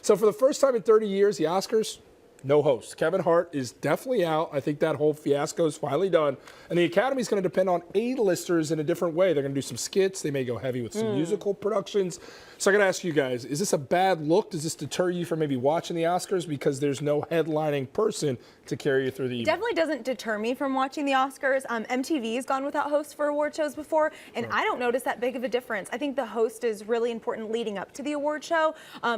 So for the first time in 30 years, the Oscars, no host. Kevin Hart is definitely out. I think that whole fiasco is finally done. And the Academy is going to depend on A-listers in a different way. They're going to do some skits. They may go heavy with some musical productions. So I got to ask you guys, is this a bad look? Does this deter you from maybe watching the Oscars because there's no headlining person to carry you through the evening? Definitely doesn't deter me from watching the Oscars. MTV has gone without hosts for award shows before, and I don't notice that big of a difference. I think the host is really important leading up to the award show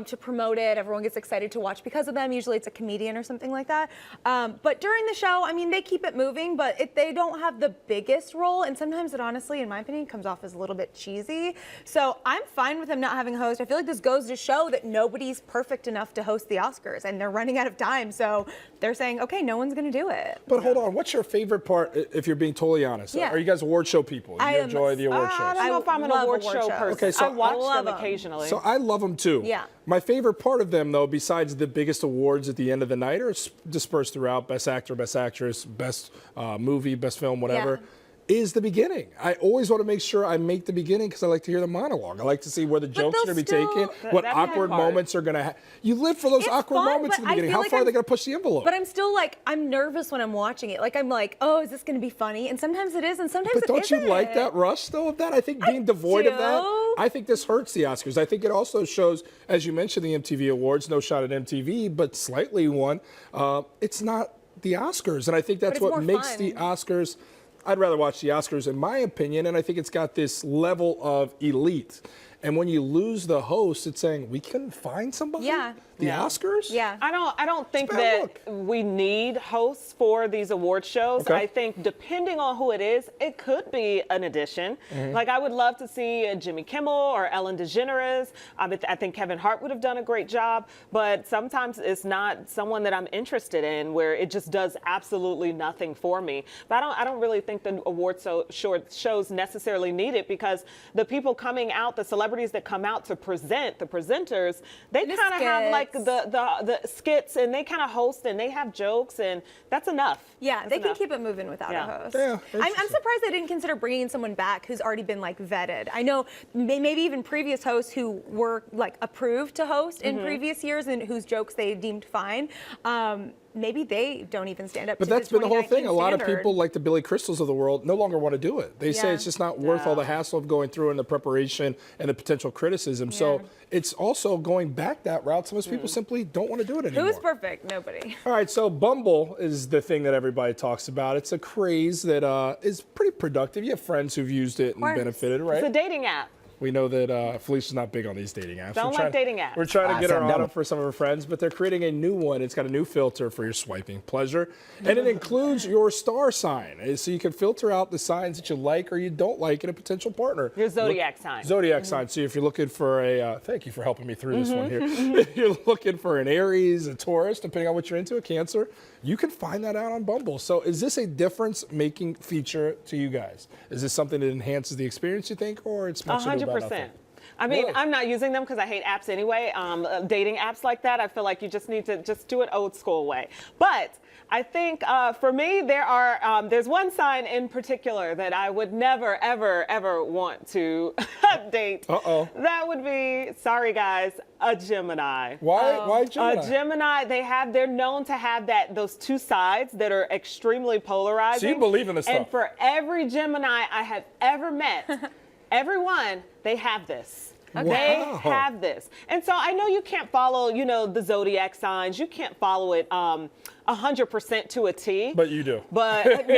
to promote it. Everyone gets excited to watch because of them. Usually it's a comedian or something like that. But during the show, I mean, they keep it moving, but they don't have the biggest role, and sometimes it honestly, in my opinion, comes off as a little bit cheesy. So I'm fine with them not having a host. I feel like this goes to show that nobody's perfect enough to host the Oscars, and they're running out of time. So they're saying, okay, no one's going to do it. But hold on, what's your favorite part, if you're being totally honest? Yeah. Are you guys award show people? You enjoy the award shows? I don't know if I'm an love award award show shows. person. Okay, so I watch love them them. occasionally. So I love them too. Yeah. My favorite part of them, though, besides the biggest awards at the end of the night, are dispersed throughout: Best Actor, Best Actress, Best Movie, Best Film, whatever. Is the beginning. I always want to make sure I make the beginning because I like to hear the monologue. I like to see where the jokes are going to be taken, what that's awkward the hard part. moments are going to You live for those It's awkward fun, moments but in the I beginning. feel How like far are they I'm- going to push the envelope? But I'm still like, I'm nervous when I'm watching it. Like, I'm like, oh, is this going to be funny? And sometimes it is, and sometimes But it don't you isn't. like that rush, though, of that? I think being devoid of that, do. I think this hurts the Oscars. I think it also shows, as you mentioned, the MTV Awards, no shot at MTV, but slightly won. It's not the Oscars, and I think that's it's what more makes fun. the Oscars. I'd rather watch the Oscars, in my opinion, and I think it's got this level of elite. And when you lose the host, it's saying we couldn't find somebody. Yeah. The Yeah. Oscars. Yeah. I don't think It's a bad that we need hosts for these award shows. Okay. I think depending on who it is, it could be an addition. Like I would love to see Jimmy Kimmel or Ellen DeGeneres. I think Kevin Hart would have done a great job, but sometimes it's not someone that I'm interested in where it just does absolutely nothing for me. But I don't really think the award shows necessarily need it because the people coming out, the celebrities that come out to present, the presenters, they The kind of have like skits. the skits and they kind of host and they have jokes and that's enough. Yeah, That's they can enough. keep it moving without Yeah. a host. Yeah, I'm interesting. surprised they didn't consider bringing someone back who's already been like vetted. I know maybe even previous hosts who were like approved to host in previous years and whose jokes they deemed fine. Maybe they don't even stand up But to that's the been the whole 2019 thing. A lot of standard. people, like the Billy Crystals of the world, no longer want to do it. They say Yeah. it's just not worth all the hassle of going through and the preparation and the potential criticism. So it's also going back that route. So most people simply don't want to do it anymore. Who's perfect? Nobody. All right, so Bumble is the thing that everybody talks about. It's a craze that is pretty productive. You have friends who've used it and course. benefited, It's right? a dating app. We know that Felicia's not big on these dating apps. Don't We're like trying- dating apps. We're trying to get her Awesome. on it for some of her friends, but they're creating a new one. It's got a new filter for your swiping pleasure, and it includes your star sign. So you can filter out the signs that you like or you don't like in a potential partner. Your zodiac sign. Zodiac sign. So if you're looking for thank you for helping me through this one here. If you're looking for an Aries, a Taurus, depending on what you're into, a Cancer, you can find that out on Bumble. So is this a difference-making feature to you guys? Is this something that enhances the experience, you think, or it's much ado about 100%. nothing? I mean, Really? I'm not using them because I hate apps anyway. Dating apps like that, I feel like you just need to just do it old school way. But I think for me, there's one sign in particular that I would never, ever, ever want to date. Uh-oh. That would be, sorry guys, a Gemini. Why Gemini? A Gemini, they're known to have those two sides that are extremely polarizing. So you believe in this And stuff? for every Gemini I have ever met, everyone, they have this. Okay. They Wow. have this. And so I know you can't follow, the zodiac signs. You can't follow it 100% to a T. But you do. But no.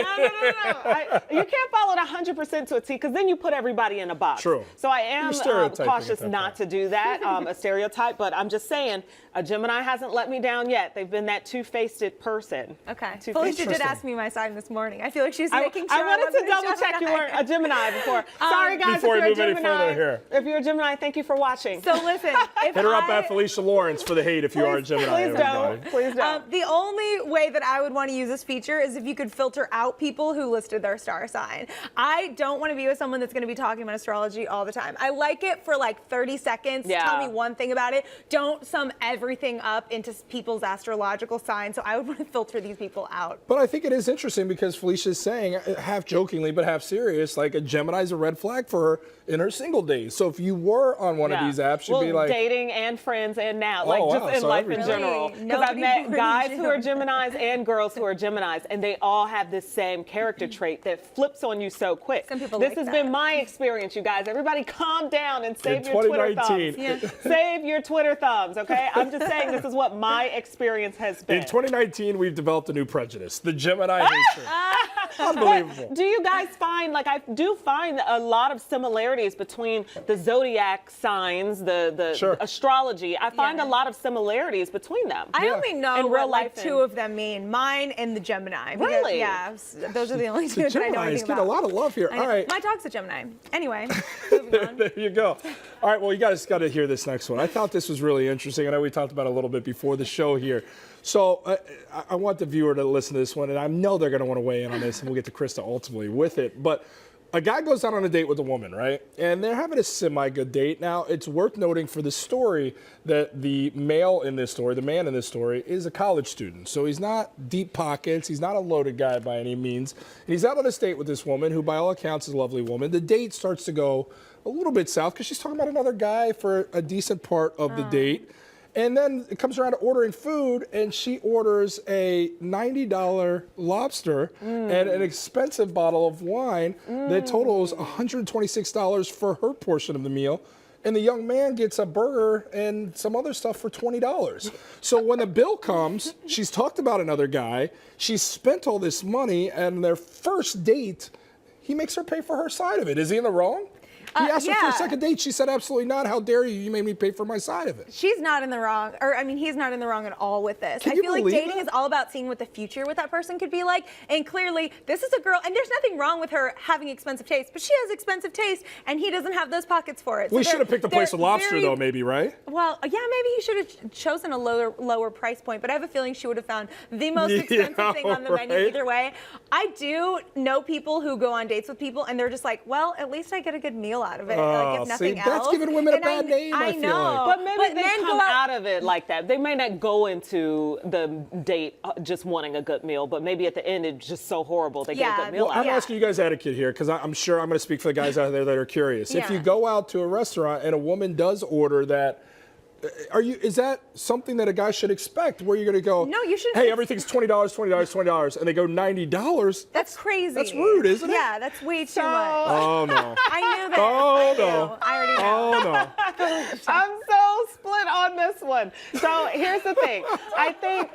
You can't follow it 100% to a T because then you put everybody in a box. True. So I am You're stereotyping cautious at that not point. to do that, a stereotype. But I'm just saying, a Gemini hasn't let me down yet. They've been that two-faced person. Okay. Two-faced Felicia did Interesting. ask me my sign this morning. I feel like she's I making sure wanted wasn't to a double check you Gemini. weren't a Gemini before. Sorry, guys, Before if we you're move a any Gemini. further here. If you're a Gemini, thank you for watching. So listen, if Hit her up I- at Felicia Lawrence for the hate if you are a Gemini. Please everybody. don't. Please don't. The only way that I would want to use this feature is if you could filter out people who listed their star sign. I don't want to be with someone that's going to be talking about astrology all the time. I like it for like 30 seconds. Yeah. Tell me one thing about it. Don't sum everything up into people's astrological signs. So I would want to filter these people out. But I think it is interesting because Felicia is saying, half jokingly but half serious, like a Gemini's a red flag for her in her single days. So if you were on one of these apps, you'd be like dating and friends and now, wow, just in so life in everything. general. Really? Because I've Nobody met more guys than who are Jim. Geminis and girls who are Geminis, and they all have this same character trait that flips on you so quick. Some people this like has that. been my experience, you guys. Everybody calm down and save In your Twitter 2019. thumbs. Save your Twitter thumbs, okay? I'm just saying this is what my experience has been. In 2019, we've developed a new prejudice: the Gemini hatred. Unbelievable. Do you guys find, like, I do find a lot of similarities between the zodiac signs, the Sure. astrology. I find Yeah. a lot of similarities between them. I only know In what real like life two and- of them mean. Mine and the Gemini. Because, Really? Yeah. Those are the only The two that I know Geminis anything get about. a lot of love here. I know. All right. My dog's a Gemini. Anyway, moving on. There you go. All right, well, you guys got to hear this next one. I thought this was really interesting. I know we talked about it a little bit before the show here. So I want the viewer to listen to this one, and I know they're going to want to weigh in on this, and we'll get to Krista ultimately with it. But a guy goes out on a date with a woman, right? And they're having a semi-good date. Now, it's worth noting for the story that the male in this story, the man in this story, is a college student. So he's not deep pockets. He's not a loaded guy by any means. And he's out on a date with this woman who, by all accounts, is a lovely woman. The date starts to go a little bit south because she's talking about another guy for a decent part of the date. And then it comes around to ordering food, and she orders a $90 lobster and an expensive bottle of wine that totals $126 for her portion of the meal. And the young man gets a burger and some other stuff for $20. So when the bill comes, she's talked about another guy. She's spent all this money, and their first date, he makes her pay for her side of it. Is he in the wrong? He asked her for yeah. a second date. She said, absolutely not. How dare you? You made me pay for my side of it. She's not in the wrong, or I mean, he's not in the wrong at all with this. Can I you feel like believe dating that? is all about seeing what the future with that person could be like. And clearly, this is a girl, and there's nothing wrong with her having expensive taste, but she has expensive taste, and he doesn't have those pockets for it. So We should have picked a place with they're lobster, very- though, maybe, right? Well, yeah, maybe he should have chosen a lower price point, but I have a feeling she would have found the most Yeah, expensive thing on the menu right? either way. I do know people who go on dates with people, and they're just like, well, at least I get a good meal out of it, like, if nothing see, else. that's giving women a And bad name, I feel know. like. But maybe they men come go out of it like that. They may not go into the date just wanting a good meal, but maybe at the end it's just so horrible they get a Yeah, good meal Well, out I'm of it. asking you guys etiquette here because I'm sure I'm going to speak for the guys out there that are curious. If Yeah. you go out to a restaurant and a woman does order that, is that something that a guy should expect? Where you're going to go? No, you should- Hey, everything's $20, $20, and they go $90. That's crazy. That's rude, isn't it? Yeah, that's way too much. Oh no. I knew that. Oh, I knew. no. I already know. Oh no. I'm so split on this one. So here's the thing. I think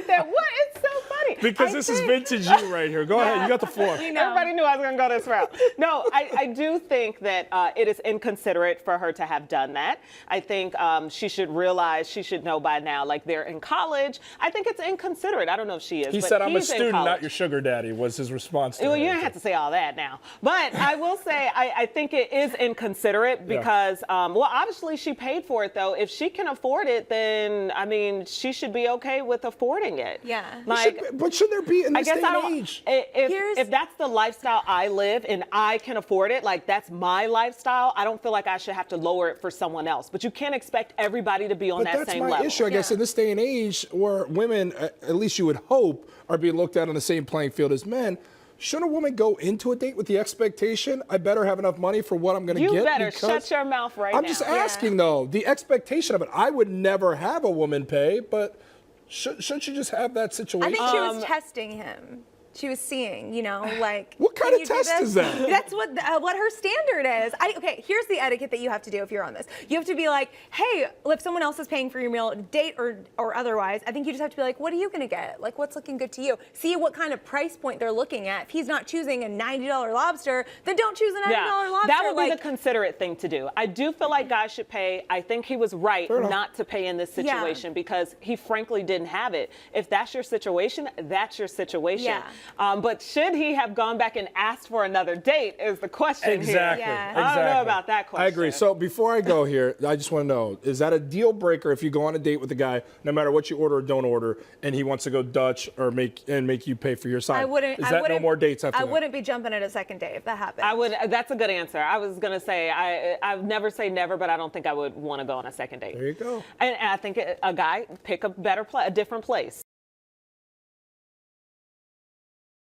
that it's so funny. Because this is vintage you right here. Go ahead. You got the floor. Everybody knew I was going to go this route. No, I do think that it is inconsiderate for her to have done that. I think she should realize, she should know by now, like they're in college. I think it's inconsiderate. I don't know if she is. He but said, I'm a he's in student, not college. your sugar daddy, was his response to Well, her. you don't have to say all that now. But I will say, I think it is inconsiderate because, well, obviously she paid for it, though. If she can afford it, then, I mean, she should be okay with affording it. Yeah. Like, But should there be in I this guess day I and don't. age? If that's the lifestyle I live and I can afford it, like that's my lifestyle, I don't feel like I should have to lower it for someone else. But you can't expect everybody to be on But that that's same my level. issue, I guess, Yeah. in this day and age where women, at least you would hope, are being looked at on the same playing field as men. Should a woman go into a date with the expectation, I better have enough money for what I'm going to get? You better because shut your mouth right now. I'm just asking, though, the expectation of it. I would never have a woman pay, but shouldn't you just have that situation? I think she was testing him. She was seeing, like. What kind can of you do test this? is that? That's what her standard is. Okay, here's the etiquette that you have to do if you're on this. You have to be like, hey, if someone else is paying for your meal, date or otherwise, I think you just have to be like, what are you gonna get? Like, what's looking good to you? See what kind of price point they're looking at. If he's not choosing a $90 lobster, then don't choose a $90 lobster. That would be like, the considerate thing to do. I do feel like guys should pay. I think he was right enough. not to pay in this Yeah. situation because he frankly didn't have it. If that's your situation, that's your situation. Yeah. But should he have gone back and asked for another date is the question Exactly. here. Yeah. I don't know Exactly. about that question. I agree. So before I go here, I just want to know, is that a deal breaker if you go on a date with a guy, no matter what you order or don't order, and he wants to go Dutch or make you pay for your side? I wouldn't. Is I that wouldn't, no more dates after I that? wouldn't be jumping at a second date if that happened. I would. That's a good answer. I was gonna say I would never say never, but I don't think I would want to go on a second date. There you go. And I think a guy pick a different place.